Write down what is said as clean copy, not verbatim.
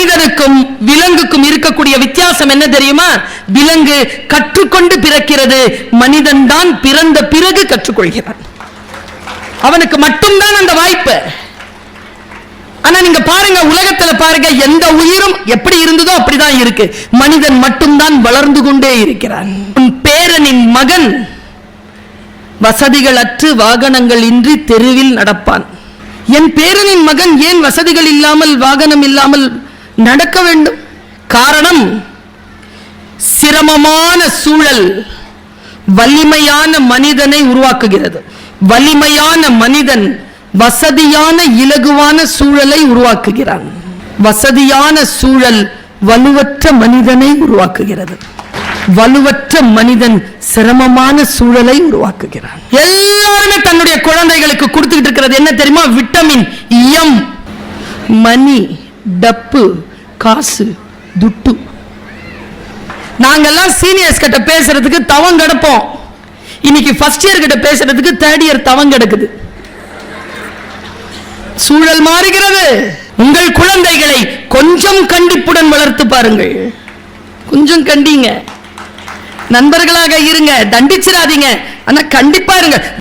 மனிதனுக்கும் விலங்குக்கும் இருக்கக்கூடிய வித்தியாசம் என்ன தெரியுமா? விலங்கு கற்றுக்கொண்டு பிறக்கிறது, மனிதன் தான் பிறந்த பிறகு கற்றுக்கொள்கிறான். அவனுக்கு மட்டும்தான் அந்த வாய்ப்பு. ஆனா நீங்க பாருங்க, உலகத்துல பாருங்க, எந்த உயிரும் எப்படி இருந்ததோ அப்படிதான் இருக்கு. மனிதன் மட்டும்தான் வளர்ந்து கொண்டே இருக்கிறான். உன் பேரனின் மகன் வசதிகள் அற்று வாகனங்கள் இன்றி தெருவில் நடப்பான். என் பேரனின் மகன் ஏன் வசதிகள் இல்லாமல் வாகனம் இல்லாமல் நடக்க வேண்டும்? காரணம், சிரமமான சூழல் வலிமையான மனிதனை உருவாக்குகிறது. வலிமையான மனிதன் வசதியான இலகுவான சூழலை உருவாக்குகிறான். வசதியான சூழல் வலுவற்ற மனிதனை உருவாக்குகிறது. வலுவற்ற மனிதன் சிரமமான சூழலை உருவாக்குகிறான். எல்லாருமே தன்னுடைய குழந்தைகளுக்கு கொடுத்துக்கிட்டு இருக்கிறது என்ன தெரியுமா? விட்டமின் எம், மணி, டப்பு, காசு, துட்டு. நாங்கெல்லாம் சீனியர்ஸ் கிட்ட பேசுறதுக்கு தவம் கிடப்போம். இன்னைக்கு ஃபர்ஸ்ட் இயர் கிட்ட பேசுறதுக்கு தேர்ட் இயர் தவம் கிடக்குது. சூழல் மாறுகிறது. உங்கள் குழந்தைகளை கொஞ்சம் கண்டிப்புடன் வளர்த்து பாருங்கள். கொஞ்சம் கண்டிங்க, நண்பர்களாக இருங்க, தண்டிச்சிடாதீங்க, ஆனா கண்டிப்பா இருங்க.